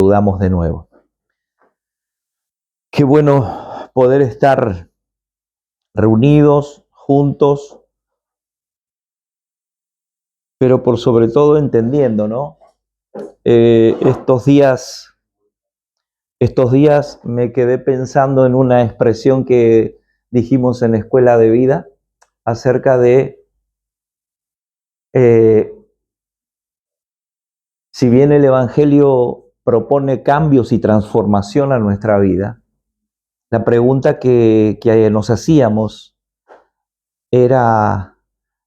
Saludamos de nuevo. Qué bueno poder estar reunidos, juntos, pero por sobre todo entendiendo, ¿no? Estos días me quedé pensando en una expresión que dijimos en la escuela de vida acerca de si bien el Evangelio propone cambios y transformación a nuestra vida, la pregunta que nos hacíamos era,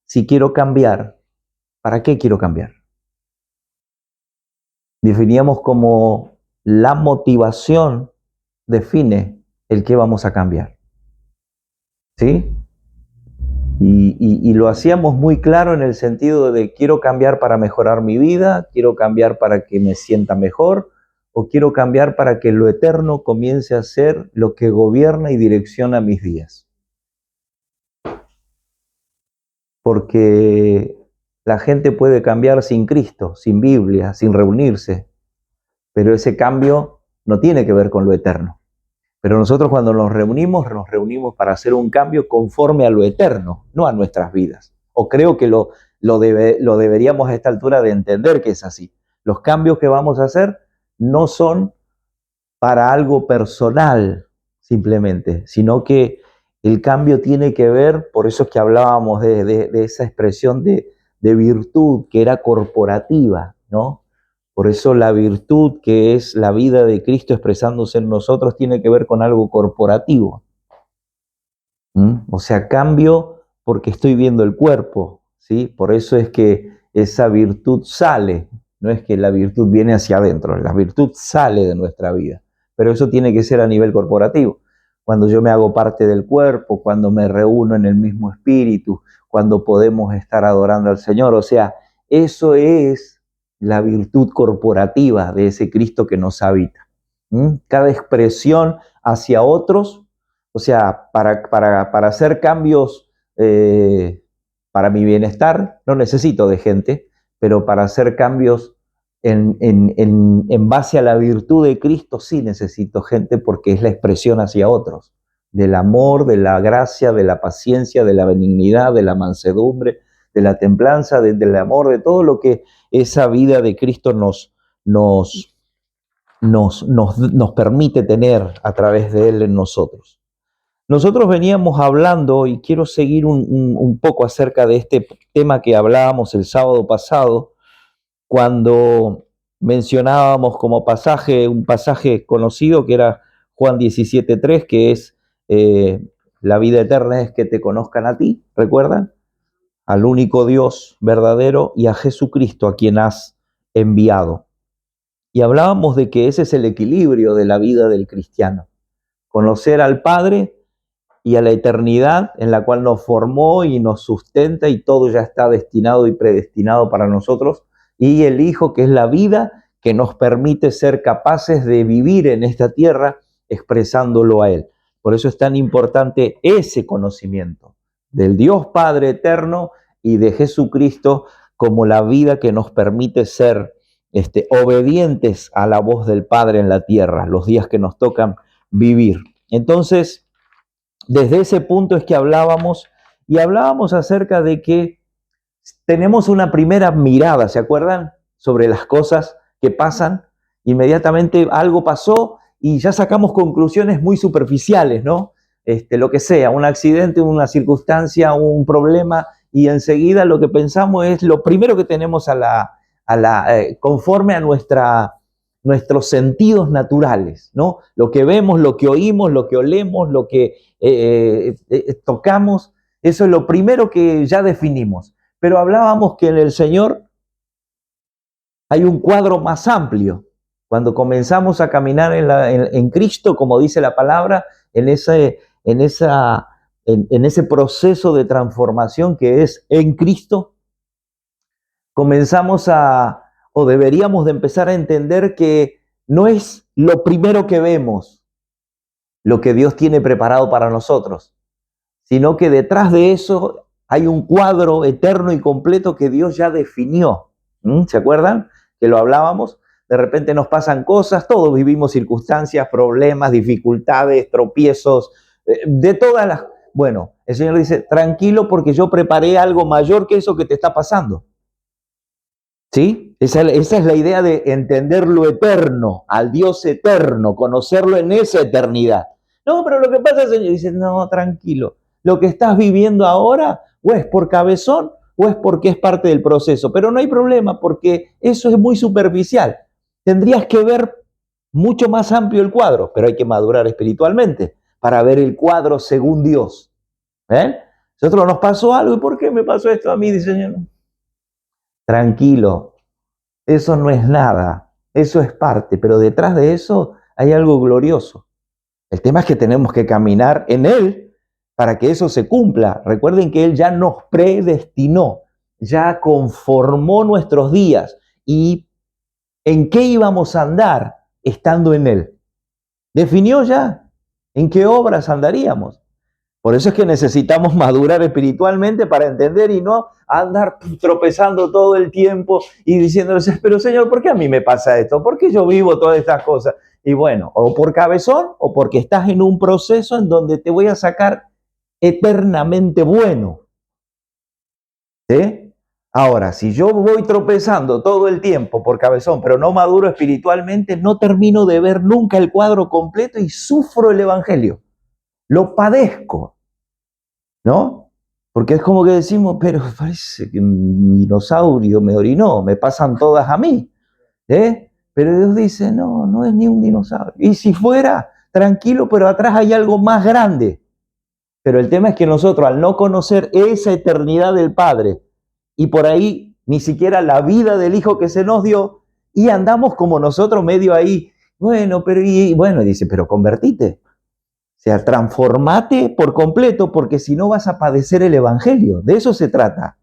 si quiero cambiar, ¿para qué quiero cambiar? Definíamos como la motivación define el qué vamos a cambiar, ¿sí? Y lo hacíamos muy claro en el sentido de quiero cambiar para mejorar mi vida, quiero cambiar para que me sienta mejor, o quiero cambiar para que lo eterno comience a ser lo que gobierna y direcciona mis días. Porque la gente puede cambiar sin Cristo, sin Biblia, sin reunirse, pero ese cambio no tiene que ver con lo eterno. Pero nosotros cuando nos reunimos para hacer un cambio conforme a lo eterno, no a nuestras vidas. O creo que lo deberíamos a esta altura de entender que es así. Los cambios que vamos a hacer no son para algo personal simplemente, sino que el cambio tiene que ver, por eso es que hablábamos de esa expresión de virtud que era corporativa, ¿no? Por eso la virtud, que es la vida de Cristo expresándose en nosotros, tiene que ver con algo corporativo. O sea, cambio porque estoy viendo el cuerpo, ¿sí? Por eso es que esa virtud sale, no es que la virtud viene hacia adentro, la virtud sale de nuestra vida, pero eso tiene que ser a nivel corporativo. Cuando yo me hago parte del cuerpo, cuando me reúno en el mismo espíritu, cuando podemos estar adorando al Señor, o sea, eso es la virtud corporativa de ese Cristo que nos habita. Cada expresión hacia otros, o sea, para hacer cambios para mi bienestar, no necesito de gente, pero para hacer cambios en base a la virtud de Cristo sí necesito gente, porque es la expresión hacia otros, del amor, de la gracia, de la paciencia, de la benignidad, de la mansedumbre, de la templanza, del amor, de todo lo que esa vida de Cristo nos permite tener a través de Él en nosotros. Nosotros veníamos hablando, y quiero seguir un poco acerca de este tema que hablábamos el sábado pasado, cuando mencionábamos como pasaje, un pasaje conocido que era Juan 17:3, que es la vida eterna es que te conozcan a ti, ¿recuerdan? Al único Dios verdadero y a Jesucristo a quien has enviado. Y hablábamos de que ese es el equilibrio de la vida del cristiano. Conocer al Padre y a la eternidad en la cual nos formó y nos sustenta, y todo ya está destinado y predestinado para nosotros. Y el Hijo, que es la vida que nos permite ser capaces de vivir en esta tierra expresándolo a Él. Por eso es tan importante ese conocimiento del Dios Padre eterno y de Jesucristo como la vida que nos permite ser obedientes a la voz del Padre en la tierra, los días que nos tocan vivir. Entonces, desde ese punto es que hablábamos acerca de que tenemos una primera mirada, ¿se acuerdan? Sobre las cosas que pasan. Inmediatamente algo pasó y ya sacamos conclusiones muy superficiales, ¿no? Lo que sea, un accidente, una circunstancia, un problema, y enseguida lo que pensamos es lo primero que tenemos conforme a nuestros sentidos naturales, ¿no? Lo que vemos, lo que oímos, lo que olemos, lo que tocamos, eso es lo primero que ya definimos. Pero hablábamos que en el Señor hay un cuadro más amplio. Cuando comenzamos a caminar en Cristo, como dice la palabra, en ese proceso de transformación que es en Cristo, comenzamos o deberíamos de empezar a entender que no es lo primero que vemos lo que Dios tiene preparado para nosotros, sino que detrás de eso hay un cuadro eterno y completo que Dios ya definió. ¿Se acuerdan? Que lo hablábamos. de repente nos pasan cosas, todos vivimos circunstancias, problemas, dificultades, tropiezos, de todas las... Bueno, el Señor dice, tranquilo porque yo preparé algo mayor que eso que te está pasando. ¿Sí? Esa es la idea de entender lo eterno, al Dios eterno, conocerlo en esa eternidad. No, pero lo que pasa, Señor, dice, no, tranquilo. Lo que estás viviendo ahora, o es por cabezón, o es porque es parte del proceso. Pero no hay problema, porque eso es muy superficial. Tendrías que ver mucho más amplio el cuadro, pero hay que madurar espiritualmente para ver el cuadro según Dios. ¿Ven? Nosotros nos pasó algo, ¿y por qué me pasó esto a mí? Dice, Señor, tranquilo, eso no es nada, eso es parte, pero detrás de eso hay algo glorioso. El tema es que tenemos que caminar en Él para que eso se cumpla. Recuerden que Él ya nos predestinó, ya conformó nuestros días y en qué íbamos a andar estando en Él. Definió ya en qué obras andaríamos. Por eso es que necesitamos madurar espiritualmente para entender y no andar tropezando todo el tiempo y diciéndoles, pero Señor, ¿por qué a mí me pasa esto? ¿Por qué yo vivo todas estas cosas? Y bueno, o por cabezón o porque estás en un proceso en donde te voy a sacar eternamente bueno. ¿Sí? Ahora, si yo voy tropezando todo el tiempo por cabezón, pero no maduro espiritualmente, no termino de ver nunca el cuadro completo y sufro el evangelio. Lo padezco, ¿no? Porque es como que decimos, pero parece que un dinosaurio me orinó, me pasan todas a mí, ¿eh? Pero Dios dice, no, no es ni un dinosaurio. Y si fuera, tranquilo, pero atrás hay algo más grande. Pero el tema es que nosotros, al no conocer esa eternidad del Padre, y por ahí ni siquiera la vida del Hijo que se nos dio, y andamos como nosotros medio ahí, bueno, pero y bueno, dice, pero convertite. O sea, transformate por completo, porque si no vas a padecer el evangelio. De eso se trata.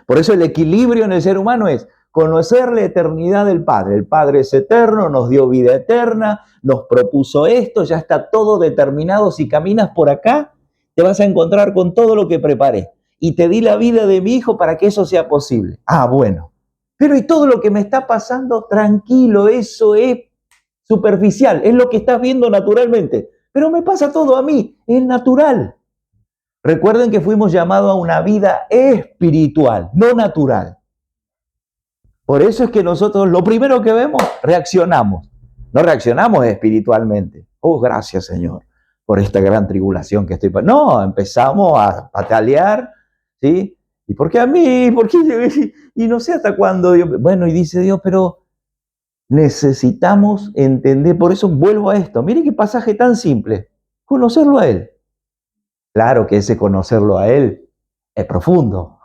Por eso el equilibrio en el ser humano es conocer la eternidad del Padre. El Padre es eterno, nos dio vida eterna, nos propuso esto, ya está todo determinado. Si caminas por acá, te vas a encontrar con todo lo que preparé. Y te di la vida de mi hijo para que eso sea posible. Ah, bueno. Pero y todo lo que me está pasando, tranquilo, eso es superficial, es lo que estás viendo naturalmente. Pero me pasa todo a mí, es natural. Recuerden que fuimos llamados a una vida espiritual, no natural. Por eso es que nosotros lo primero que vemos, reaccionamos. No reaccionamos espiritualmente. Oh, gracias Señor por esta gran tribulación que estoy pasando. No, empezamos a patalear, ¿sí? ¿Y por qué a mí? ¿Por qué? Y no sé hasta cuándo Dios... Bueno, y dice Dios, pero necesitamos entender, por eso vuelvo a esto. Mire qué pasaje tan simple, conocerlo a Él. Claro que ese conocerlo a Él es profundo.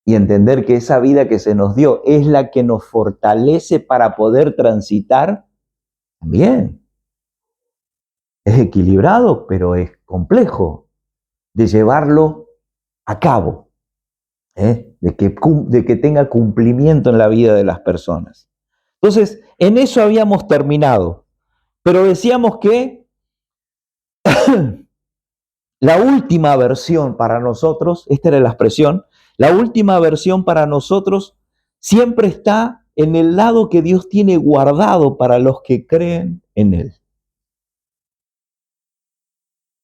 Y entender que esa vida que se nos dio es la que nos fortalece para poder transitar bien. Es equilibrado, pero es complejo de llevarlo a cabo, de que tenga cumplimiento en la vida de las personas. Entonces, en eso habíamos terminado, pero decíamos que la última versión para nosotros, esta era la expresión, la última versión para nosotros siempre está en el lado que Dios tiene guardado para los que creen en Él.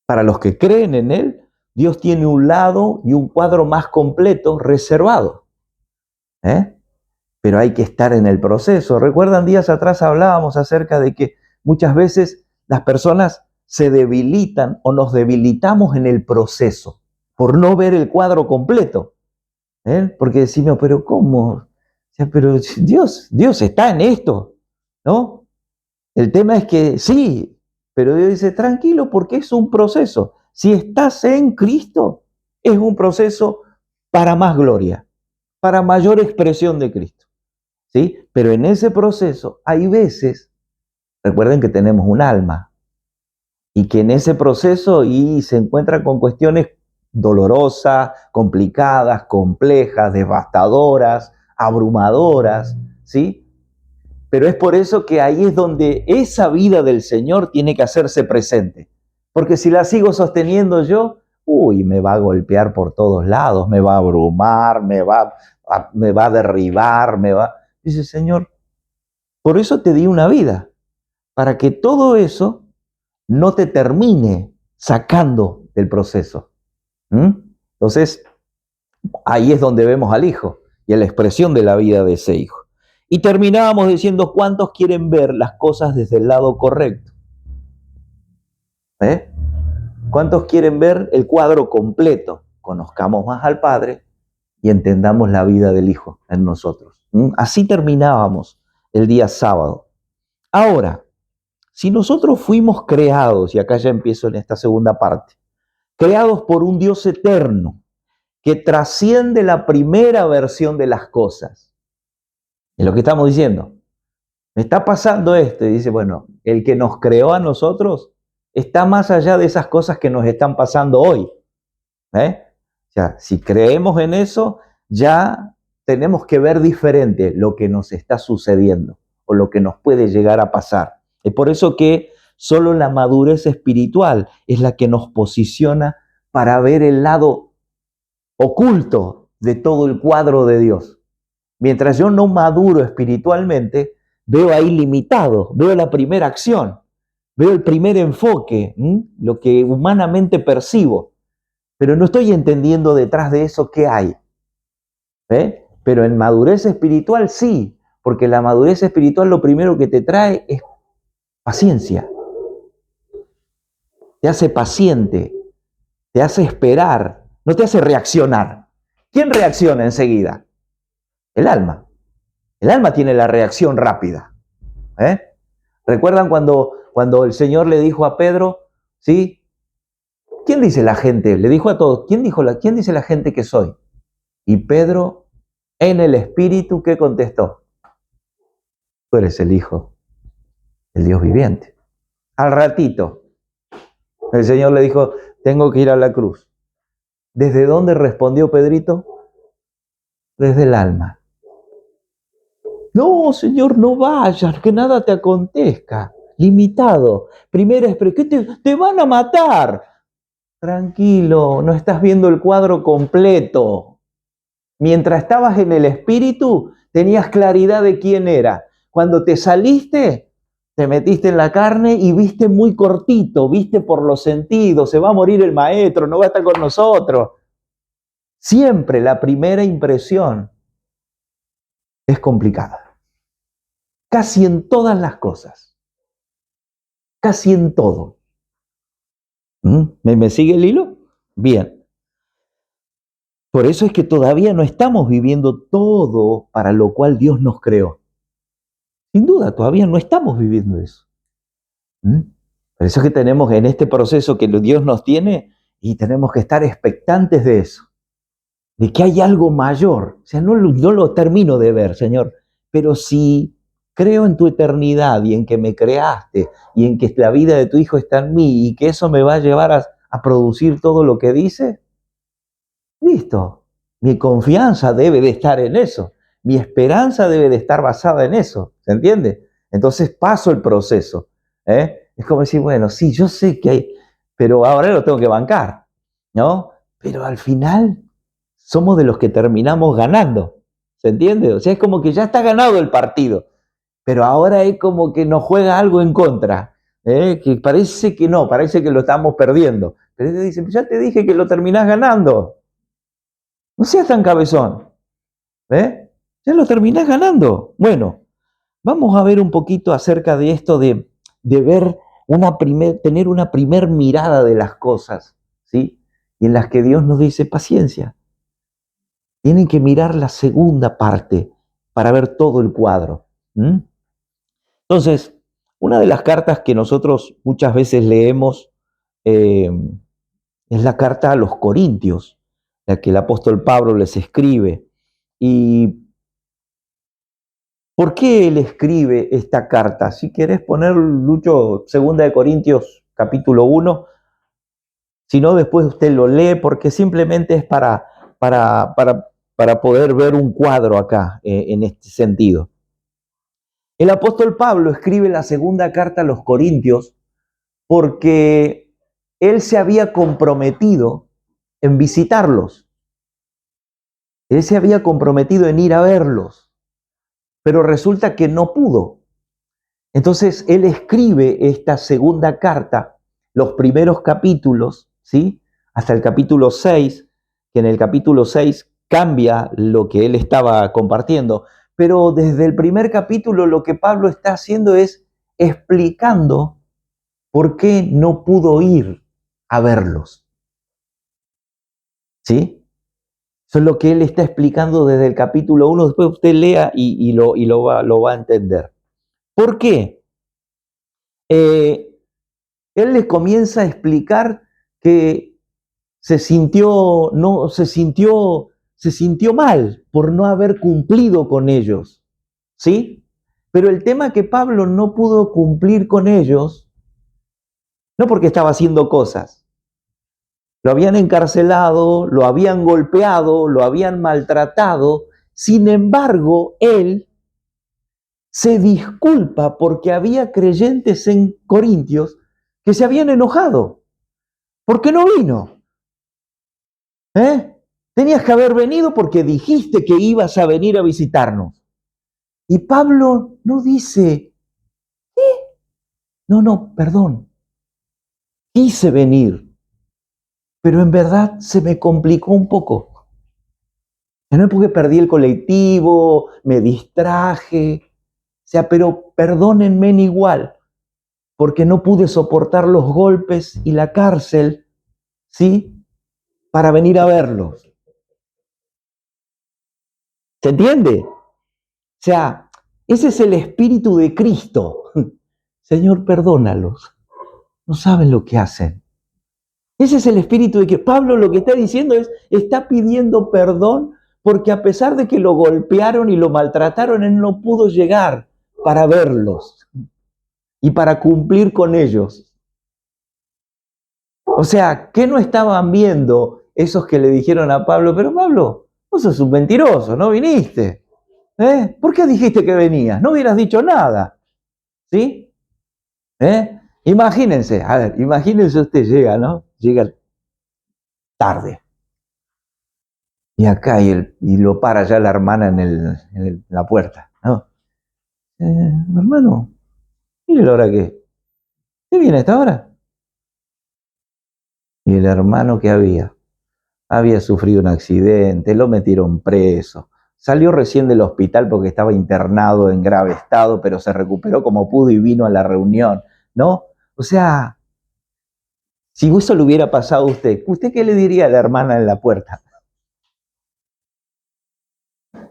Para los que creen en Él, Dios tiene un lado y un cuadro más completo reservado. Pero hay que estar en el proceso. ¿Recuerdan? Días atrás hablábamos acerca de que muchas veces las personas se debilitan o nos debilitamos en el proceso por no ver el cuadro completo. Porque decimos, pero ¿cómo? O sea, pero Dios está en esto, ¿no? El tema es que sí, pero Dios dice, tranquilo, porque es un proceso. Si estás en Cristo, es un proceso para más gloria, para mayor expresión de Cristo, ¿sí? Pero en ese proceso hay veces, recuerden que tenemos un alma, y que en ese proceso y se encuentra con cuestiones dolorosas, complicadas, complejas, devastadoras, abrumadoras, ¿sí? Pero es por eso que ahí es donde esa vida del Señor tiene que hacerse presente. Porque si la sigo sosteniendo yo, me va a golpear por todos lados, me va a abrumar, me va a derribar, Dice, Señor, Por eso te di una vida, para que todo eso no te termine sacando del proceso. Entonces, ahí es donde vemos al Hijo y a la expresión de la vida de ese Hijo. Y terminábamos diciendo, ¿cuántos quieren ver las cosas desde el lado correcto? ¿Cuántos quieren ver el cuadro completo? Conozcamos más al Padre y entendamos la vida del Hijo en nosotros. Así terminábamos el día sábado. Ahora, si nosotros fuimos creados, y acá ya empiezo en esta segunda parte, creados por un Dios eterno que trasciende la primera versión de las cosas, es lo que estamos diciendo. Me está pasando esto, y dice, bueno, el que nos creó a nosotros está más allá de esas cosas que nos están pasando hoy. O sea, si creemos en eso, ya tenemos que ver diferente lo que nos está sucediendo o lo que nos puede llegar a pasar. Es por eso que solo la madurez espiritual es la que nos posiciona para ver el lado oculto de todo el cuadro de Dios. Mientras yo no maduro espiritualmente, veo ahí limitado, veo la primera acción, veo el primer enfoque, lo que humanamente percibo, pero no estoy entendiendo detrás de eso qué hay. Pero en madurez espiritual sí, porque la madurez espiritual lo primero que te trae es paciencia. Te hace paciente, te hace esperar, no te hace reaccionar. ¿Quién reacciona enseguida? El alma. El alma tiene la reacción rápida. ¿Recuerdan cuando el Señor le dijo a Pedro, ¿sí? ¿Quién dice la gente? Le dijo a todos, ¿quién dice la gente que soy? Y Pedro, en el Espíritu, ¿qué contestó? Tú eres el Hijo del Dios viviente. Al ratito, el Señor le dijo, tengo que ir a la cruz. ¿Desde dónde respondió Pedrito? Desde el alma. No, Señor, no vayas, que nada te acontezca. Limitado. Primera expresión, ¿qué te van a matar? Tranquilo, no estás viendo el cuadro completo. Mientras estabas en el Espíritu, tenías claridad de quién era. Cuando te saliste, te metiste en la carne y viste muy cortito, viste por los sentidos, se va a morir el maestro, no va a estar con nosotros. Siempre la primera impresión es complicada. Casi en todas las cosas. Casi en todo. ¿Me sigue el hilo? Bien. Por eso es que todavía no estamos viviendo todo para lo cual Dios nos creó. Sin duda, todavía no estamos viviendo eso. Por eso es que tenemos en este proceso que Dios nos tiene y tenemos que estar expectantes de eso. De que hay algo mayor. O sea, no lo termino de ver, Señor, pero si creo en tu eternidad y en que me creaste y en que la vida de tu Hijo está en mí y que eso me va a llevar a producir todo lo que dice, listo. Mi confianza debe de estar en eso. Mi esperanza debe de estar basada en eso. ¿Se entiende? Entonces paso el proceso. Es como decir, bueno, sí, yo sé que hay, pero ahora lo tengo que bancar, ¿no? Pero al final somos de los que terminamos ganando. ¿Se entiende? O sea, es como que ya está ganado el partido, pero ahora es como que nos juega algo en contra, que parece que no, parece que lo estamos perdiendo. Pero él dice, ya te dije que lo terminás ganando. No seas tan cabezón. Ya lo terminás ganando. Bueno, vamos a ver un poquito acerca de esto de ver tener una primer mirada de las cosas, ¿sí? Y en las que Dios nos dice paciencia. Tienen que mirar la segunda parte para ver todo el cuadro. Entonces, una de las cartas que nosotros muchas veces leemos es la carta a los Corintios, la que el apóstol Pablo les escribe. ¿Y por qué él escribe esta carta? Si querés poner, Lucho, 2 de Corintios, capítulo 1, si no, después usted lo lee, porque simplemente es para poder ver un cuadro acá, en este sentido. El apóstol Pablo escribe la segunda carta a los Corintios porque él se había comprometido en visitarlos. Él se había comprometido en ir a verlos, pero resulta que no pudo. Entonces él escribe esta segunda carta, los primeros capítulos, ¿sí? Hasta el capítulo 6, que en el capítulo 6 cambia lo que él estaba compartiendo. Pero desde el primer capítulo lo que Pablo está haciendo es explicando por qué no pudo ir a verlos, ¿sí? Eso es lo que él está explicando desde el capítulo 1. Después usted lea lo va a entender. ¿Por qué? Él les comienza a explicar que se sintió mal por no haber cumplido con ellos, ¿sí? Pero el tema que Pablo no pudo cumplir con ellos, no porque estaba haciendo cosas, lo habían encarcelado, lo habían golpeado, lo habían maltratado, sin embargo, él se disculpa porque había creyentes en Corintios que se habían enojado, porque no vino. Tenías que haber venido porque dijiste que ibas a venir a visitarnos. Y Pablo no dice, no, perdón, quise venir, pero en verdad se me complicó un poco. No es porque perdí el colectivo, me distraje, o sea, pero perdónenme en igual, porque no pude soportar los golpes y la cárcel, ¿sí? Para venir a verlos. ¿Se entiende? O sea, ese es el espíritu de Cristo. Señor, perdónalos. No saben lo que hacen. Ese es el espíritu de que Pablo lo que está diciendo es, está pidiendo perdón porque a pesar de que lo golpearon y lo maltrataron, él no pudo llegar para verlos y para cumplir con ellos. O sea, ¿qué no estaban viendo esos que le dijeron a Pablo? Pero Pablo, vos sos un mentiroso, no viniste. ¿Por qué dijiste que venías? No hubieras dicho nada. ¿Sí? Imagínense, a ver, imagínense usted llega, ¿no? Llega tarde. Y acá y lo para ya la hermana en la puerta, ¿no? Hermano, mire la hora que. ¿Qué viene a esta hora? Y el hermano que había sufrido un accidente, lo metieron preso. Salió recién del hospital porque estaba internado en grave estado, pero se recuperó como pudo y vino a la reunión, ¿no? O sea, si eso le hubiera pasado a ¿usted qué le diría a la hermana en la puerta?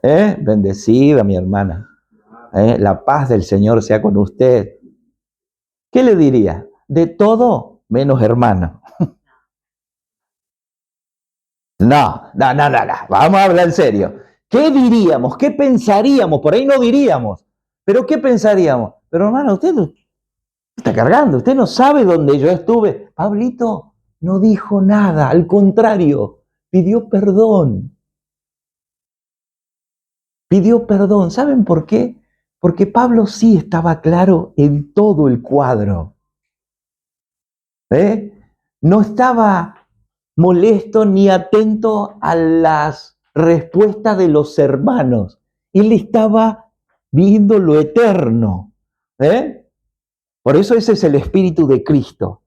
Bendecida mi hermana. La paz del Señor sea con usted. ¿Qué le diría? De todo menos hermano. No. Vamos a hablar en serio. ¿Qué diríamos? ¿Qué pensaríamos? Por ahí no diríamos. Pero ¿qué pensaríamos? Pero hermano, usted está cargando. Usted no sabe dónde yo estuve. Pablito no dijo nada. Al contrario, pidió perdón. Pidió perdón. ¿Saben por qué? Porque Pablo sí estaba claro en todo el cuadro. No estaba molesto ni atento a las respuestas de los hermanos. Él estaba viendo lo eterno. Por eso ese es el espíritu de Cristo.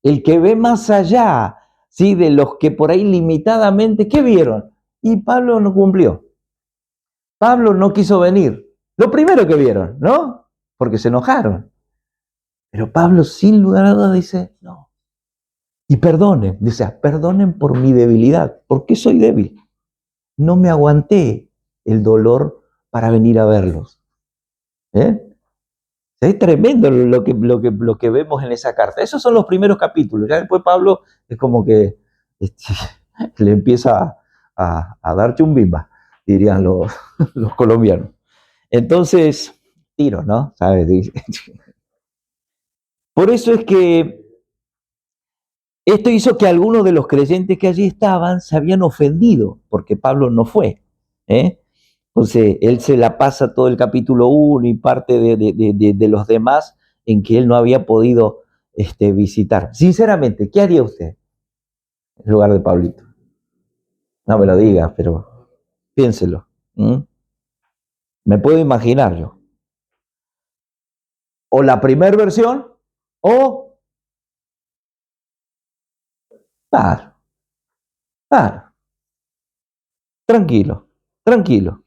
El que ve más allá, ¿sí? De los que por ahí limitadamente, ¿qué vieron? Y Pablo no cumplió. Pablo no quiso venir. Lo primero que vieron, ¿no? Porque se enojaron. Pero Pablo sin lugar a dudas dice, no. Y perdonen, dice, perdonen por mi debilidad. ¿Por qué soy débil? No me aguanté el dolor para venir a verlos. Es tremendo lo que vemos en esa carta. Esos son los primeros capítulos. Ya después Pablo es como que le empieza a dar chumbimba, dirían los colombianos. Entonces, tiro, ¿no? ¿Sabes? Por eso es que esto hizo que algunos de los creyentes que allí estaban se habían ofendido porque Pablo no fue. Entonces, él se la pasa todo el capítulo 1 y parte de los demás en que él no había podido visitar. Sinceramente, ¿qué haría usted en lugar de Pablito? No me lo diga, pero piénselo. Me puedo imaginar yo. o la primera versión, o... Claro, claro, tranquilo, tranquilo.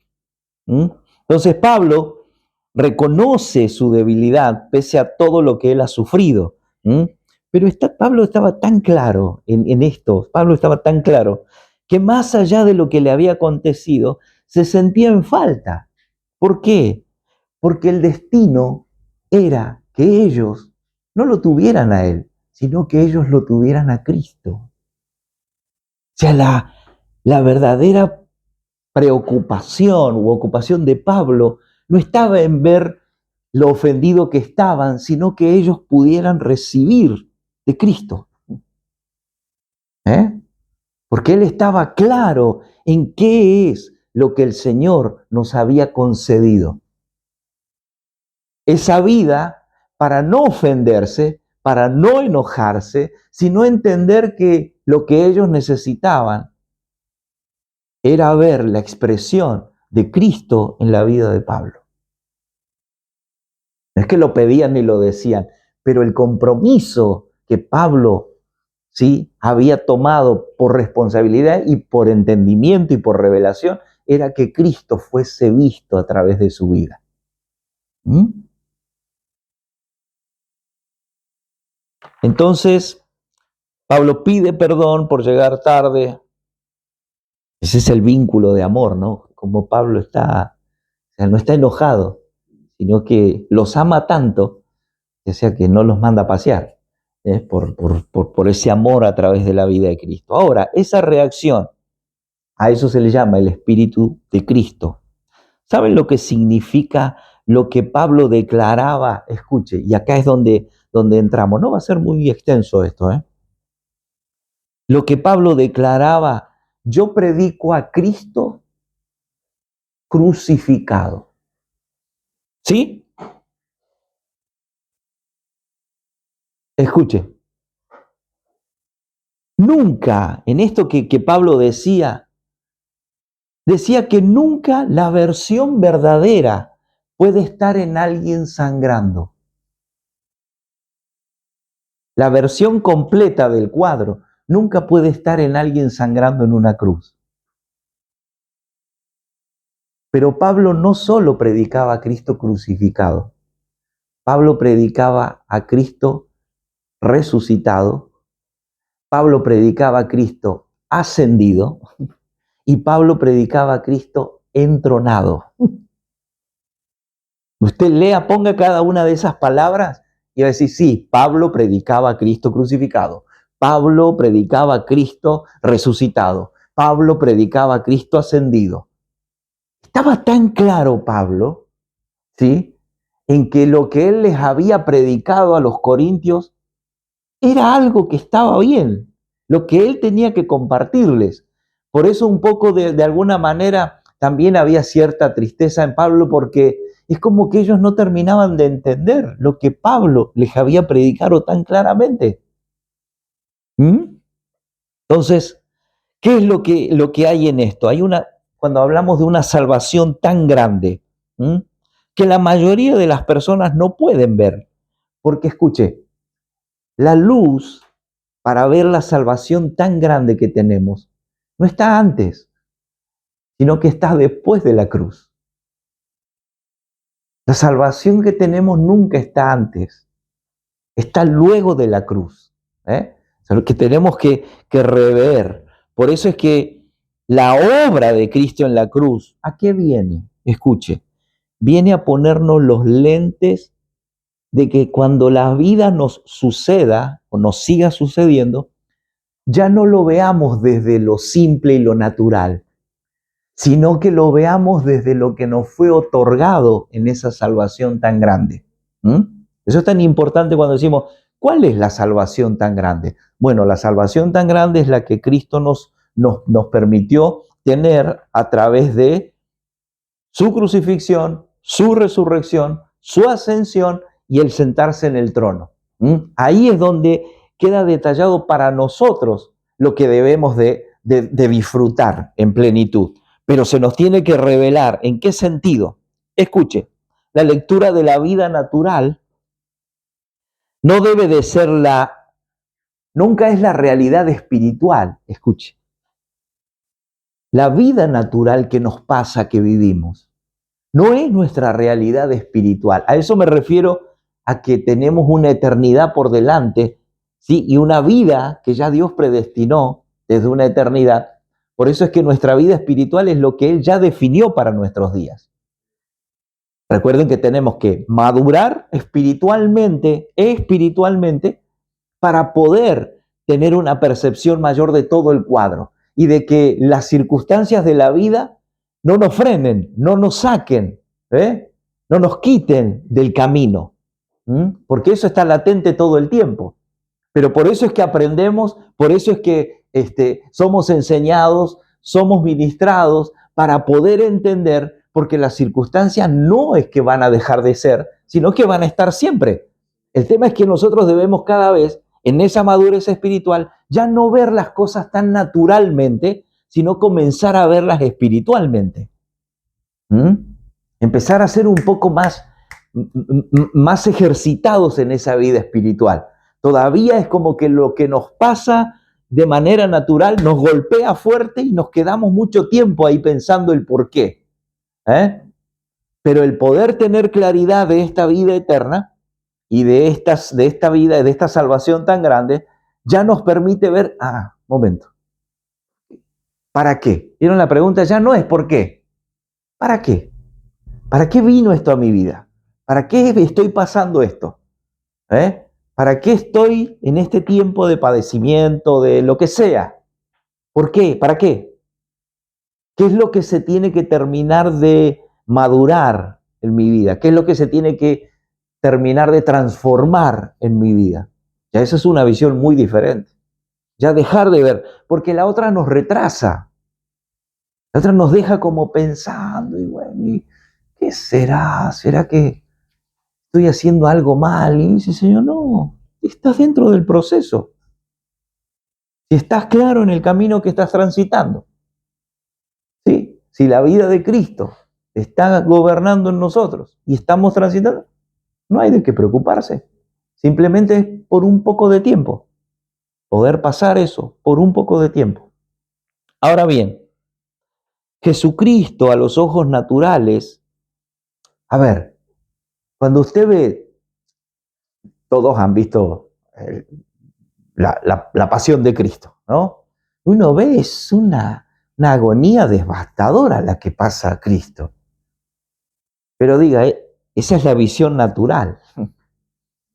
¿Mm? Entonces Pablo reconoce su debilidad pese a todo lo que él ha sufrido. ¿Mm? Pero Pablo estaba tan claro en esto, Pablo estaba tan claro, que más allá de lo que le había acontecido, se sentía en falta. ¿Por qué? Porque el destino era que ellos no lo tuvieran a él, sino que ellos lo tuvieran a Cristo. O sea, la verdadera preocupación u ocupación de Pablo no estaba en ver lo ofendido que estaban, sino que ellos pudieran recibir de Cristo. ¿Eh? Porque él estaba claro en qué es lo que el Señor nos había concedido. Esa vida para no ofenderse, para no enojarse, sino entender que lo que ellos necesitaban era ver la expresión de Cristo en la vida de Pablo. No es que lo pedían ni lo decían, pero el compromiso que Pablo, ¿sí?, había tomado por responsabilidad y por entendimiento y por revelación era que Cristo fuese visto a través de su vida. ¿Mm? Entonces, Pablo pide perdón por llegar tarde. Ese es el vínculo de amor, ¿no? Como Pablo está, o sea, no está enojado, sino que los ama tanto, o sea, que no los manda a pasear, por ese amor a través de la vida de Cristo. Ahora, esa reacción, a eso se le llama el Espíritu de Cristo. ¿Saben lo que significa lo que Pablo declaraba? Escuche, y acá es donde entramos. No va a ser muy extenso esto, ¿eh? Lo que Pablo declaraba, yo predico a Cristo crucificado. ¿Sí? Escuche. Nunca, en esto que Pablo decía que nunca la versión verdadera puede estar en alguien sangrando. La versión completa del cuadro nunca puede estar en alguien sangrando en una cruz. Pero Pablo no solo predicaba a Cristo crucificado, Pablo predicaba a Cristo resucitado, Pablo predicaba a Cristo ascendido y Pablo predicaba a Cristo entronado. Usted lea, ponga cada una de esas palabras y va a decir, sí, Pablo predicaba a Cristo crucificado, Pablo predicaba a Cristo resucitado, Pablo predicaba a Cristo ascendido. Estaba tan claro Pablo, ¿sí?, en que lo que él les había predicado a los corintios era algo que estaba bien, lo que él tenía que compartirles. Por eso un poco de alguna manera también había cierta tristeza en Pablo, porque es como que ellos no terminaban de entender lo que Pablo les había predicado tan claramente. ¿Mm? Entonces, ¿qué es lo que hay en esto? Cuando hablamos de una salvación tan grande, ¿m?, que la mayoría de las personas no pueden ver, porque escuche, la luz para ver la salvación tan grande que tenemos no está antes, sino que está después de la cruz. La salvación que tenemos nunca está antes, está luego de la cruz. O sea, lo que tenemos que rever. Por eso es que la obra de Cristo en la cruz, ¿a qué viene? Escuche, viene a ponernos los lentes de que cuando la vida nos suceda o nos siga sucediendo, ya no lo veamos desde lo simple y lo natural, sino que lo veamos desde lo que nos fue otorgado en esa salvación tan grande. Eso es tan importante cuando decimos, ¿cuál es la salvación tan grande? Bueno, la salvación tan grande es la que Cristo nos permitió tener a través de su crucifixión, su resurrección, su ascensión y el sentarse en el trono. Ahí es donde queda detallado para nosotros lo que debemos de disfrutar en plenitud. Pero se nos tiene que revelar en qué sentido. Escuche, la lectura de la vida natural no debe de ser nunca es la realidad espiritual. Escuche, la vida natural que nos pasa, que vivimos, no es nuestra realidad espiritual. A eso me refiero, a que tenemos una eternidad por delante, ¿sí? Y una vida que ya Dios predestinó desde una eternidad. Por eso es que nuestra vida espiritual es lo que Él ya definió para nuestros días. Recuerden que tenemos que madurar espiritualmente, para poder tener una percepción mayor de todo el cuadro y de que las circunstancias de la vida no nos frenen, no nos saquen, no nos quiten del camino, porque eso está latente todo el tiempo. Pero por eso es que aprendemos, por eso es que somos enseñados, somos ministrados para poder entender, porque las circunstancias no es que van a dejar de ser, sino que van a estar siempre. El tema es que nosotros debemos cada vez, en esa madurez espiritual, ya no ver las cosas tan naturalmente, sino comenzar a verlas espiritualmente. Empezar a ser un poco más ejercitados en esa vida espiritual. Todavía es como que lo que nos pasa de manera natural nos golpea fuerte y nos quedamos mucho tiempo ahí pensando el por qué. Pero el poder tener claridad de esta vida eterna y de esta vida, de esta salvación tan grande, ya nos permite ver, momento, ¿para qué? ¿Vieron la pregunta? Ya no es ¿por qué? ¿Para qué? ¿Para qué vino esto a mi vida? ¿Para qué estoy pasando esto? ¿Para qué estoy en este tiempo de padecimiento, de lo que sea? ¿Por qué? ¿Para qué? ¿Qué es lo que se tiene que terminar de madurar en mi vida? ¿Qué es lo que se tiene que terminar de transformar en mi vida? Ya esa es una visión muy diferente. Ya dejar de ver, porque la otra nos retrasa. La otra nos deja como pensando, y bueno, ¿qué será? ¿Será que estoy haciendo algo mal? Y dice, Señor, no, estás dentro del proceso. Si estás claro en el camino que estás transitando. ¿Sí? Si la vida de Cristo está gobernando en nosotros y estamos transitando, no hay de qué preocuparse. Simplemente es por un poco de tiempo. Poder pasar eso por un poco de tiempo. Ahora bien, Jesucristo a los ojos naturales, a ver, cuando usted ve, todos han visto la pasión de Cristo, ¿no? Uno ve, es una agonía devastadora la que pasa a Cristo. Pero diga, esa es la visión natural.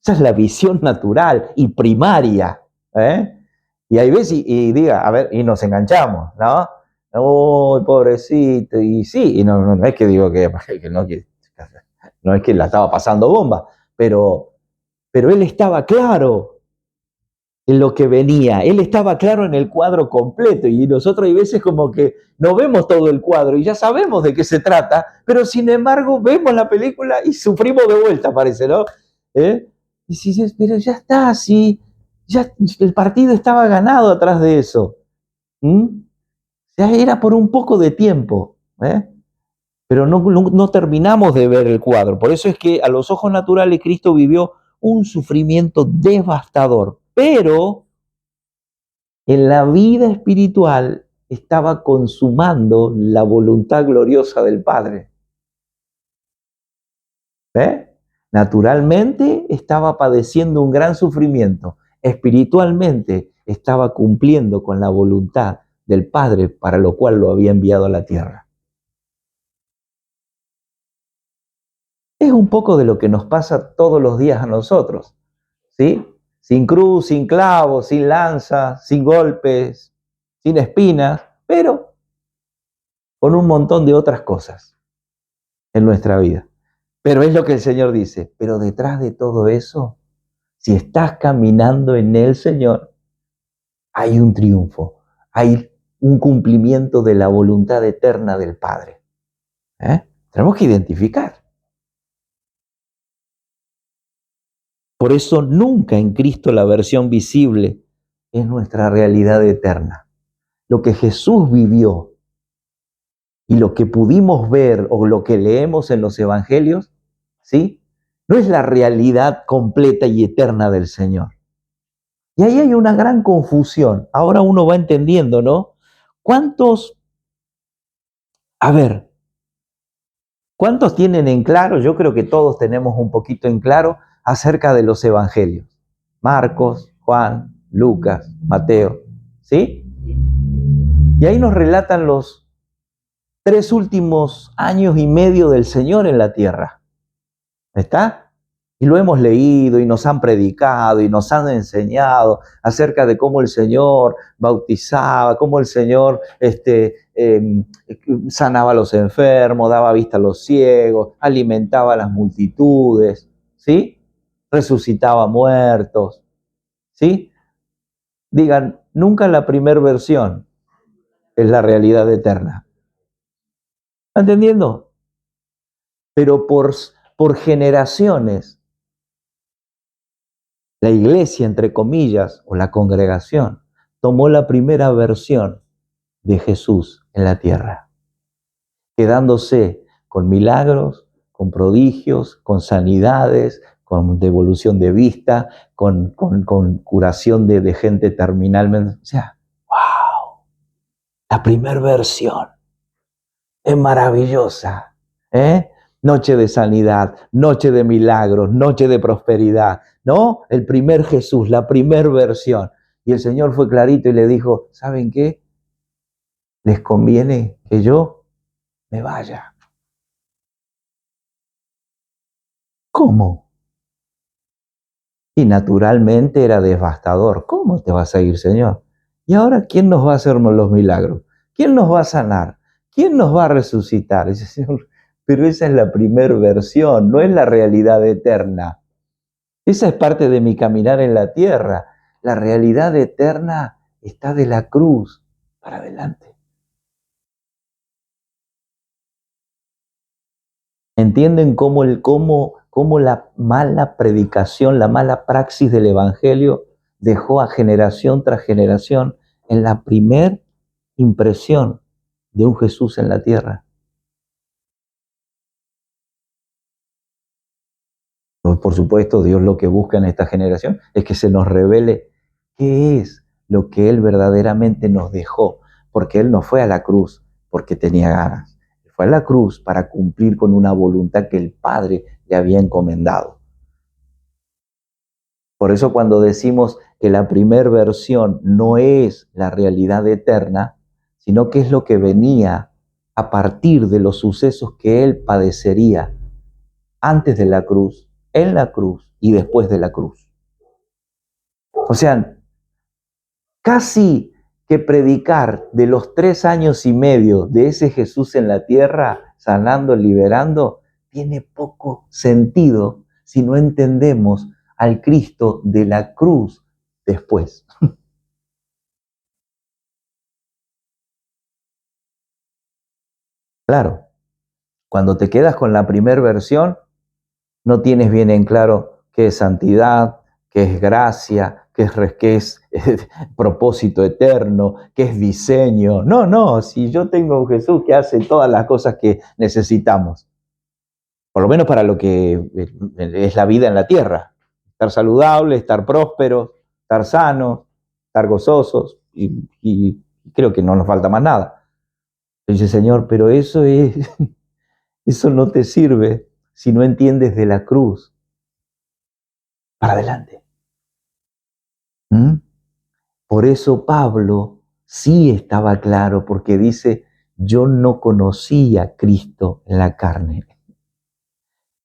Esa es la visión natural y primaria. Y hay veces, y diga, a ver, y nos enganchamos, ¿no? ¡Uy, pobrecito! Y sí, y no es que digo que no es que la estaba pasando bomba, pero él estaba claro en lo que venía, él estaba claro en el cuadro completo, y nosotros hay veces como que no vemos todo el cuadro y ya sabemos de qué se trata, pero sin embargo vemos la película y sufrimos de vuelta, parece, ¿no? Y dices, pero ya está, sí, ya el partido estaba ganado atrás de eso. Ya era por un poco de tiempo, pero no terminamos de ver el cuadro. Por eso es que a los ojos naturales Cristo vivió un sufrimiento devastador, pero en la vida espiritual estaba consumando la voluntad gloriosa del Padre. Naturalmente estaba padeciendo un gran sufrimiento. Espiritualmente estaba cumpliendo con la voluntad del Padre para lo cual lo había enviado a la tierra. Es un poco de lo que nos pasa todos los días a nosotros, ¿sí? Sin cruz, sin clavos, sin lanza, sin golpes, sin espinas, pero con un montón de otras cosas en nuestra vida. Pero es lo que el Señor dice, pero detrás de todo eso, si estás caminando en el Señor, hay un triunfo, hay un cumplimiento de la voluntad eterna del Padre. Tenemos que identificar. Por eso nunca en Cristo la versión visible es nuestra realidad eterna. Lo que Jesús vivió y lo que pudimos ver o lo que leemos en los evangelios, ¿sí? No es la realidad completa y eterna del Señor. Y ahí hay una gran confusión. Ahora uno va entendiendo, ¿no? A ver, ¿cuántos tienen en claro? Yo creo que todos tenemos un poquito en claro acerca de los evangelios. Marcos, Juan, Lucas, Mateo, ¿sí? Y ahí nos relatan los 3 últimos años y medio del Señor en la tierra. ¿Está? Y lo hemos leído y nos han predicado y nos han enseñado acerca de cómo el Señor bautizaba, cómo el Señor sanaba a los enfermos, daba vista a los ciegos, alimentaba a las multitudes, ¿sí? Resucitaba muertos, ¿sí? Digan, nunca la primera versión es la realidad eterna. ¿Está entendiendo? Pero por generaciones, la iglesia, entre comillas, o la congregación, tomó la primera versión de Jesús en la tierra, quedándose con milagros, con prodigios, con sanidades, con devolución de vista, con curación de gente terminalmente. O sea, wow, la primera versión es maravillosa, ¿eh? Noche de sanidad, noche de milagros, noche de prosperidad, ¿no? El primer Jesús, la primera versión. Y el Señor fue clarito y le dijo, ¿saben qué? Les conviene que yo me vaya. ¿Cómo? Y naturalmente era devastador. ¿Cómo te vas a ir, Señor? ¿Y ahora quién nos va a hacer los milagros? ¿Quién nos va a sanar? ¿Quién nos va a resucitar? Dice, Señor, pero esa es la primera versión, no es la realidad eterna. Esa es parte de mi caminar en la tierra. La realidad eterna está de la cruz para adelante. ¿Entienden cómo la mala predicación, la mala praxis del Evangelio dejó a generación tras generación en la primer impresión de un Jesús en la tierra? Por supuesto, Dios lo que busca en esta generación es que se nos revele qué es lo que Él verdaderamente nos dejó, porque Él no fue a la cruz porque tenía ganas, fue a la cruz para cumplir con una voluntad que el Padre le había encomendado. Por eso cuando decimos que la primera versión no es la realidad eterna, sino que es lo que venía a partir de los sucesos que Él padecería antes de la cruz, en la cruz y después de la cruz. O sea, casi que predicar de los 3 años y medio de ese Jesús en la tierra, sanando, liberando, tiene poco sentido si no entendemos al Cristo de la cruz después. Claro, cuando te quedas con la primera versión, no tienes bien en claro qué es santidad, qué es gracia, qué es propósito eterno, qué es diseño. No, si yo tengo un Jesús que hace todas las cosas que necesitamos, por lo menos para lo que es la vida en la tierra. Estar saludable, estar prósperos, estar sanos, estar gozosos, y creo que no nos falta más nada. Dice, Señor, pero eso no te sirve si no entiendes de la cruz para adelante. ¿Mm? Por eso Pablo sí estaba claro, porque dice, yo no conocía a Cristo en la carne.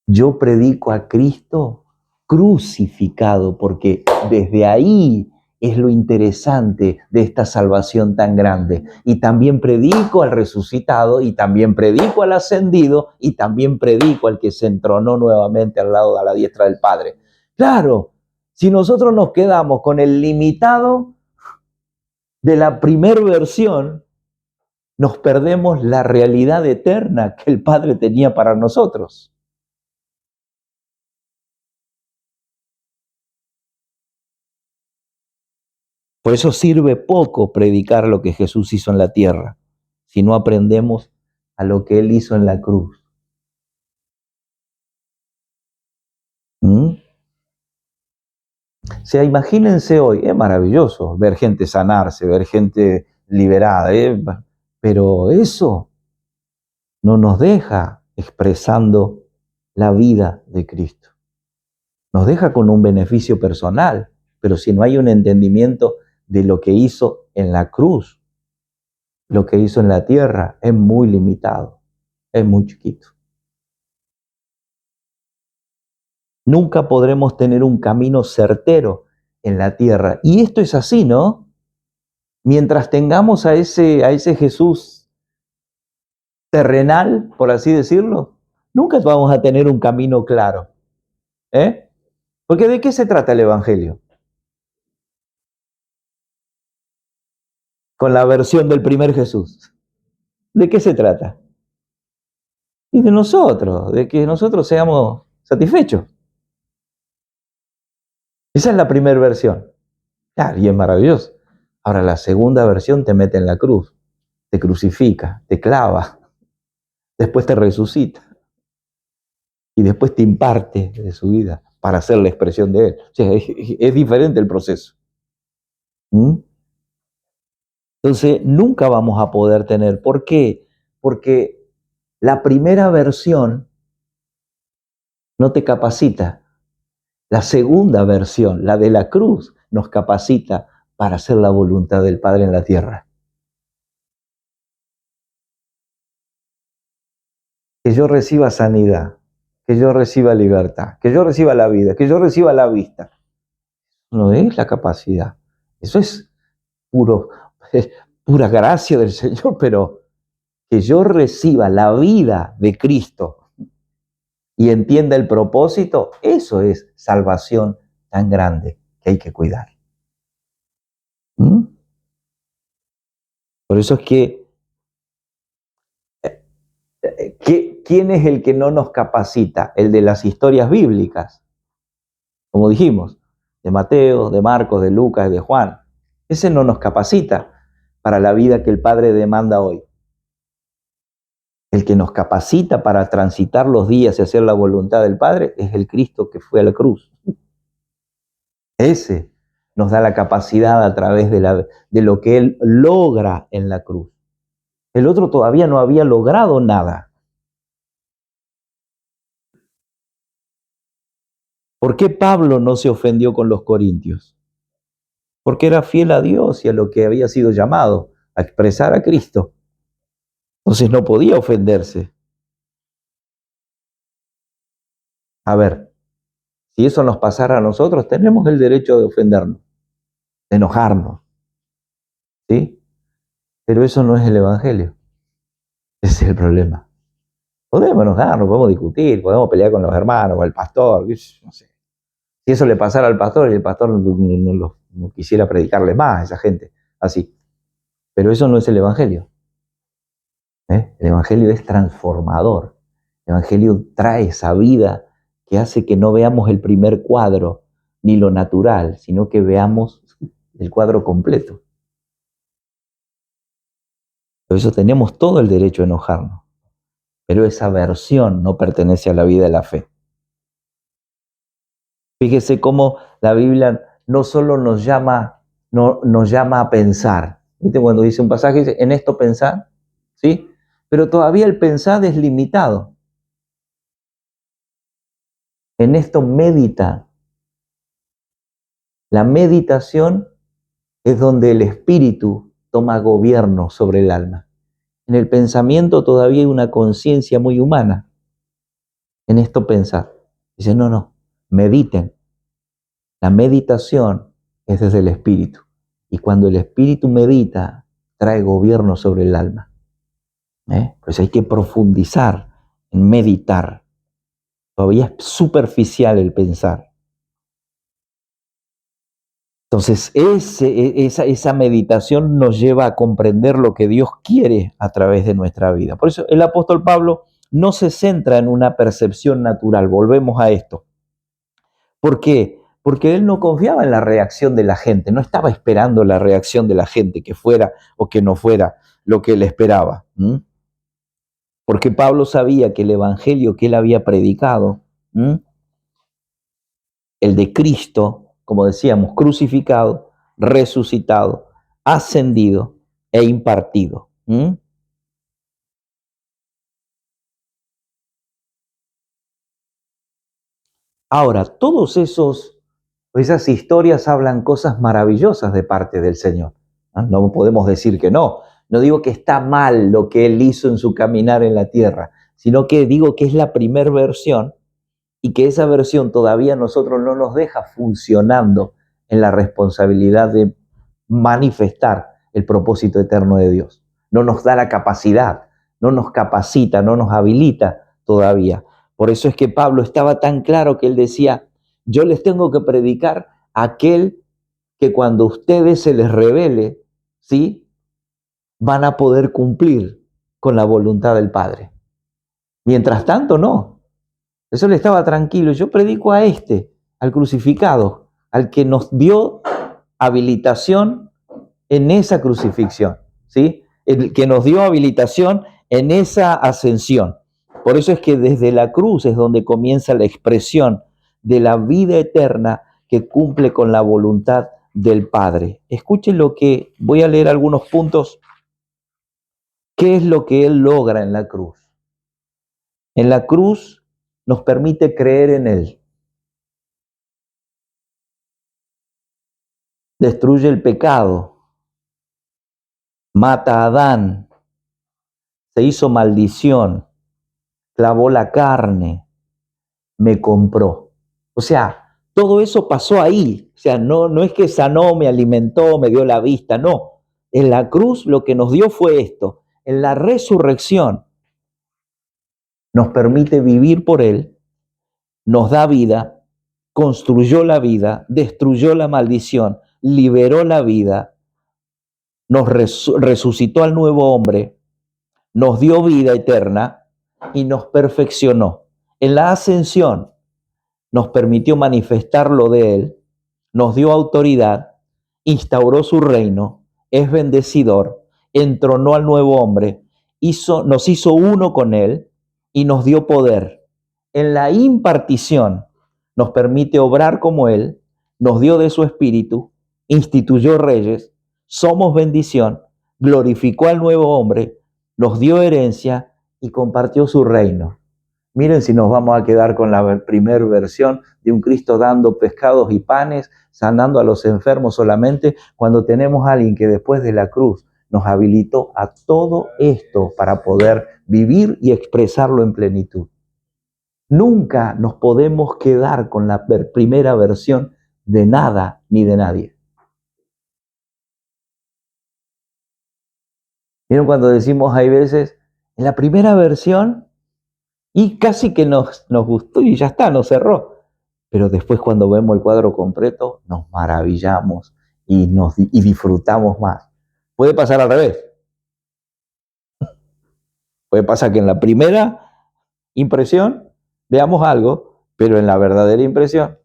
Yo predico a Cristo crucificado, porque desde ahí es lo interesante de esta salvación tan grande. Y también predico al resucitado, y también predico al ascendido, y también predico al que se entronó nuevamente al lado de la diestra del Padre. Claro, si nosotros nos quedamos con el limitado de la primera versión, nos perdemos la realidad eterna que el Padre tenía para nosotros. Por eso sirve poco predicar lo que Jesús hizo en la tierra, si no aprendemos a lo que Él hizo en la cruz. O sea, imagínense hoy, es maravilloso ver gente sanarse, ver gente liberada, pero eso no nos deja expresando la vida de Cristo. Nos deja con un beneficio personal, pero si no hay un entendimiento de lo que hizo en la cruz, lo que hizo en la tierra, es muy limitado, es muy chiquito. Nunca podremos tener un camino certero en la tierra. Y esto es así, ¿no? Mientras tengamos a ese Jesús terrenal, por así decirlo, nunca vamos a tener un camino claro. ¿Eh? Porque ¿de qué se trata el Evangelio? Con la versión del primer Jesús. ¿De qué se trata? Y de nosotros, de que nosotros seamos satisfechos. Esa es la primera versión. Claro, y es maravilloso. Ahora la segunda versión te mete en la cruz, te crucifica, te clava, después te resucita y después te imparte de su vida para hacer la expresión de él. O sea, es diferente el proceso. ¿Mm? Entonces, nunca vamos a poder tener. ¿Por qué? Porque la primera versión no te capacita. La segunda versión, la de la cruz, nos capacita para hacer la voluntad del Padre en la tierra. Que yo reciba sanidad, que yo reciba libertad, que yo reciba la vida, que yo reciba la vista. No es la capacidad. Eso es pura gracia del Señor, pero que yo reciba la vida de Cristo y entienda el propósito, eso es salvación tan grande que hay que cuidar. ¿Mm? Por eso es que, ¿quién es el que no nos capacita? El de las historias bíblicas, como dijimos, de Mateo, de Marcos, de Lucas, de Juan. Ese no nos capacita para la vida que el Padre demanda hoy. El que nos capacita para transitar los días y hacer la voluntad del Padre es el Cristo que fue a la cruz. Ese nos da la capacidad a través de lo que Él logra en la cruz. El otro todavía no había logrado nada. ¿Por qué Pablo no se ofendió con los corintios? Porque era fiel a Dios y a lo que había sido llamado, a expresar a Cristo. Entonces no podía ofenderse. A ver, si eso nos pasara a nosotros, tenemos el derecho de ofendernos, de enojarnos, ¿sí? Pero eso no es el Evangelio. Ese es el problema. Podemos enojarnos, podemos discutir, podemos pelear con los hermanos, con el pastor, no sé. Si eso le pasara al pastor y el pastor no quisiera predicarle más a esa gente, así. Pero eso no es el Evangelio. El Evangelio es transformador. El Evangelio trae esa vida que hace que no veamos el primer cuadro ni lo natural, sino que veamos el cuadro completo. Por eso tenemos todo el derecho a enojarnos, pero esa versión no pertenece a la vida de la fe. Fíjese cómo la Biblia no solo nos llama a pensar. ¿Viste? Cuando dice un pasaje, dice, en esto pensar, ¿sí? Pero todavía el pensar es limitado. En esto medita. La meditación es donde el espíritu toma gobierno sobre el alma. En el pensamiento todavía hay una conciencia muy humana. En esto pensar. Dice, no, mediten. La meditación es desde el espíritu. Y cuando el espíritu medita, trae gobierno sobre el alma. Pues hay que profundizar en meditar. Todavía es superficial el pensar. Entonces, esa meditación nos lleva a comprender lo que Dios quiere a través de nuestra vida. Por eso el apóstol Pablo no se centra en una percepción natural. Volvemos a esto. ¿Por qué? Porque él no confiaba en la reacción de la gente, no estaba esperando la reacción de la gente, que fuera o que no fuera lo que él esperaba. Porque Pablo sabía que el evangelio que él había predicado, el de Cristo, como decíamos, crucificado, resucitado, ascendido e impartido. Ahora, esas historias hablan cosas maravillosas de parte del Señor. No podemos decir que no. No digo que está mal lo que Él hizo en su caminar en la tierra, sino que digo que es la primera versión y que esa versión todavía nosotros no nos deja funcionando en la responsabilidad de manifestar el propósito eterno de Dios. No nos da la capacidad, no nos capacita, no nos habilita todavía. Por eso es que Pablo estaba tan claro que él decía, yo les tengo que predicar a aquel que cuando a ustedes se les revele, ¿sí?, van a poder cumplir con la voluntad del Padre. Mientras tanto, no. Eso le estaba tranquilo. Yo predico a al crucificado, al que nos dio habilitación en esa crucifixión, ¿sí? El que nos dio habilitación en esa ascensión. Por eso es que desde la cruz es donde comienza la expresión de la vida eterna que cumple con la voluntad del Padre. Escuchen lo que voy a leer algunos puntos. ¿Qué es lo que Él logra en la cruz? En la cruz nos permite creer en Él. Destruye el pecado. Mata a Adán. Se hizo maldición. Clavó la carne. Me compró. O sea, todo eso pasó ahí. O sea, no es que sanó, me alimentó, me dio la vista. No. En la cruz lo que nos dio fue esto. En la resurrección nos permite vivir por Él, nos da vida, construyó la vida, destruyó la maldición, liberó la vida, nos resucitó al nuevo hombre, nos dio vida eterna y nos perfeccionó. En la ascensión nos permitió manifestar lo de Él, nos dio autoridad, instauró su reino, es bendecidor, entronó al nuevo hombre, nos hizo uno con Él y nos dio poder. En la impartición nos permite obrar como Él, nos dio de su espíritu, instituyó reyes, somos bendición, glorificó al nuevo hombre, nos dio herencia y compartió su reino. Miren si nos vamos a quedar con la primera versión de un Cristo dando pescados y panes, sanando a los enfermos solamente, cuando tenemos a alguien que después de la cruz nos habilitó a todo esto para poder vivir y expresarlo en plenitud. Nunca nos podemos quedar con la primera versión de nada ni de nadie. Miren cuando decimos, hay veces, en la primera versión, y casi que nos gustó y ya está, nos cerró. Pero después cuando vemos el cuadro completo, nos maravillamos y disfrutamos más. Puede pasar al revés. Puede pasar que en la primera impresión veamos algo, pero en la verdadera impresión,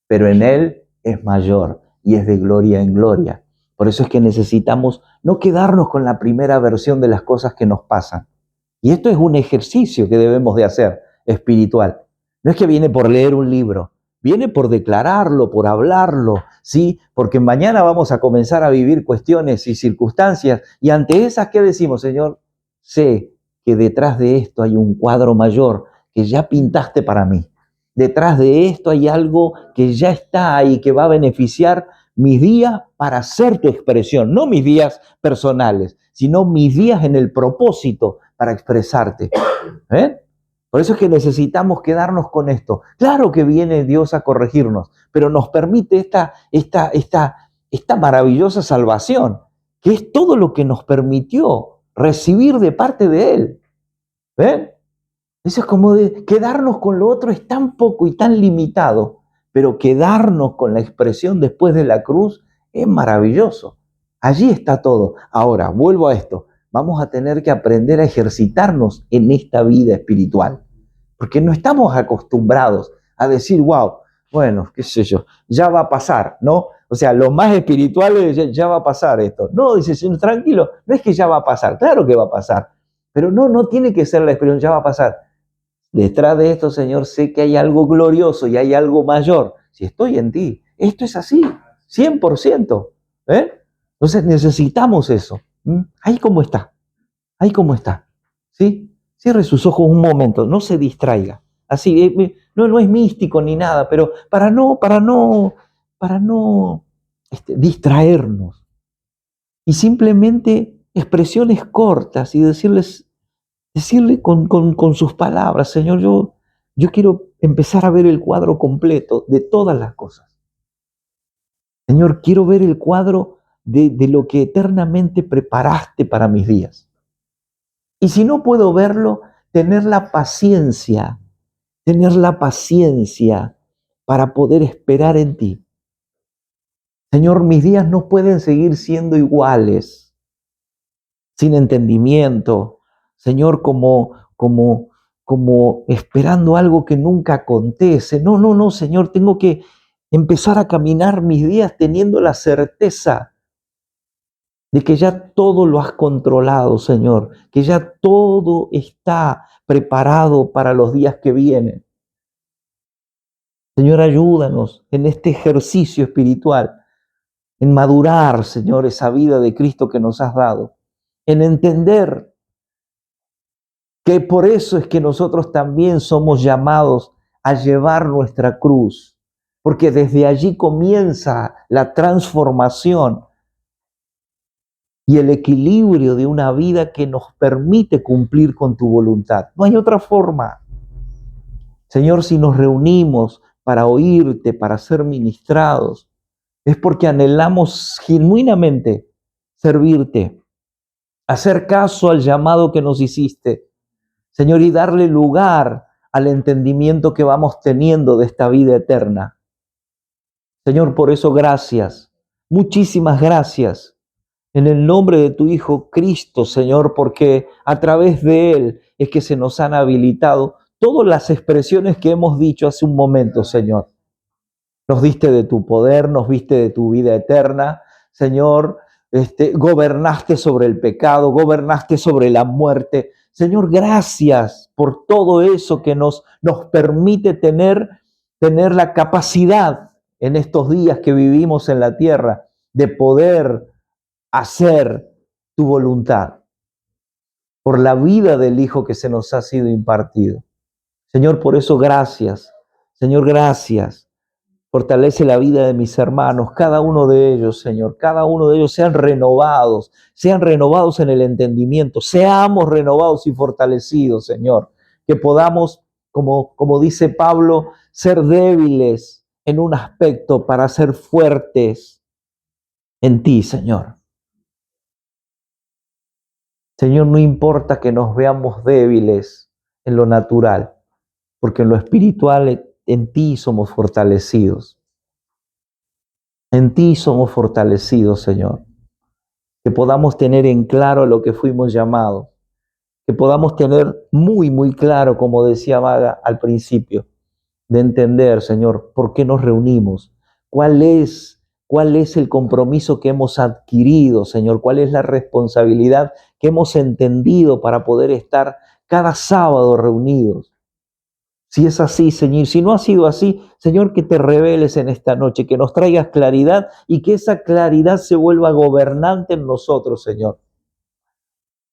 pero en Él es mayor y es de gloria en gloria. Por eso es que necesitamos no quedarnos con la primera versión de las cosas que nos pasan. Y esto es un ejercicio que debemos de hacer, espiritual. No es que viene por leer un libro, viene por declararlo, por hablarlo, ¿sí? Porque mañana vamos a comenzar a vivir cuestiones y circunstancias, y ante esas, ¿qué decimos, Señor? Sé que detrás de esto hay un cuadro mayor que ya pintaste para mí. Detrás de esto hay algo que ya está ahí, que va a beneficiar mis días para hacer tu expresión, no mis días personales, sino mis días en el propósito para expresarte. Por eso es que necesitamos quedarnos con esto. Claro que viene Dios a corregirnos, pero nos permite esta maravillosa salvación, que es todo lo que nos permitió recibir de parte de Él. ¿Ven? Eso es como de quedarnos con lo otro, es tan poco y tan limitado, pero quedarnos con la expresión después de la cruz es maravilloso. Allí está todo. Ahora, vuelvo a esto. Vamos a tener que aprender a ejercitarnos en esta vida espiritual, porque no estamos acostumbrados a decir, wow, bueno, qué sé yo, ya va a pasar, ¿no? O sea, los más espirituales, ya va a pasar esto. No, dice, Señor, tranquilo, no es que ya va a pasar, claro que va a pasar, pero no tiene que ser la expresión, ya va a pasar. Detrás de esto, Señor, sé que hay algo glorioso y hay algo mayor. Si estoy en ti, Esto es así, 100%. Entonces necesitamos eso. Ahí como está, ahí como está. ¿Sí? Cierre sus ojos un momento, no se distraiga. Así, no es místico ni nada, pero para no distraernos. Y simplemente expresiones cortas y decirle con sus palabras, Señor, yo quiero empezar a ver el cuadro completo de todas las cosas. Señor, quiero ver el cuadro de lo que eternamente preparaste para mis días. Y si no puedo verlo, tener la paciencia para poder esperar en ti. Señor, mis días no pueden seguir siendo iguales, sin entendimiento. Señor, como esperando algo que nunca acontece. No, Señor, tengo que empezar a caminar mis días teniendo la certeza de que ya todo lo has controlado, Señor, que ya todo está preparado para los días que vienen. Señor, ayúdanos en este ejercicio espiritual, en madurar, Señor, esa vida de Cristo que nos has dado, en entender que por eso es que nosotros también somos llamados a llevar nuestra cruz, porque desde allí comienza la transformación y el equilibrio de una vida que nos permite cumplir con tu voluntad. No hay otra forma. Señor, si nos reunimos para oírte, para ser ministrados, es porque anhelamos genuinamente servirte, hacer caso al llamado que nos hiciste, Señor, y darle lugar al entendimiento que vamos teniendo de esta vida eterna. Señor, por eso gracias, muchísimas gracias. En el nombre de tu Hijo Cristo, Señor, porque a través de Él es que se nos han habilitado todas las expresiones que hemos dicho hace un momento, Señor. Nos diste de tu poder, nos viste de tu vida eterna, Señor. Gobernaste sobre el pecado, gobernaste sobre la muerte. Señor, gracias por todo eso que nos permite tener la capacidad en estos días que vivimos en la tierra de poder hacer tu voluntad por la vida del Hijo que se nos ha sido impartido. Señor, por eso gracias. Señor, gracias. Fortalece la vida de mis hermanos, cada uno de ellos, Señor, cada uno de ellos sean renovados en el entendimiento, seamos renovados y fortalecidos, Señor, que podamos, como dice Pablo, ser débiles en un aspecto para ser fuertes en ti, Señor. Señor, no importa que nos veamos débiles en lo natural, porque en lo espiritual en ti somos fortalecidos. En ti somos fortalecidos, Señor. Que podamos tener en claro lo que fuimos llamados. Que podamos tener muy, muy claro, como decía Maga al principio, de entender, Señor, por qué nos reunimos. ¿Cuál es el compromiso que hemos adquirido, Señor? ¿Cuál es la responsabilidad que hemos entendido para poder estar cada sábado reunidos? Si es así, Señor, si no ha sido así, Señor, que te reveles en esta noche, que nos traigas claridad y que esa claridad se vuelva gobernante en nosotros, Señor.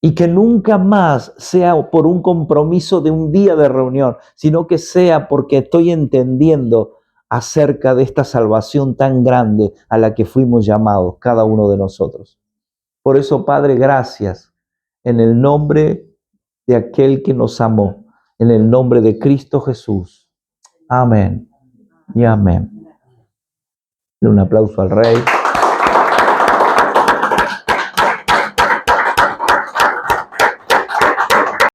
Y que nunca más sea por un compromiso de un día de reunión, sino que sea porque estoy entendiendo acerca de esta salvación tan grande a la que fuimos llamados, cada uno de nosotros. Por eso, Padre, gracias en el nombre de aquel que nos amó, en el nombre de Cristo Jesús. Amén y amén. Un aplauso al Rey.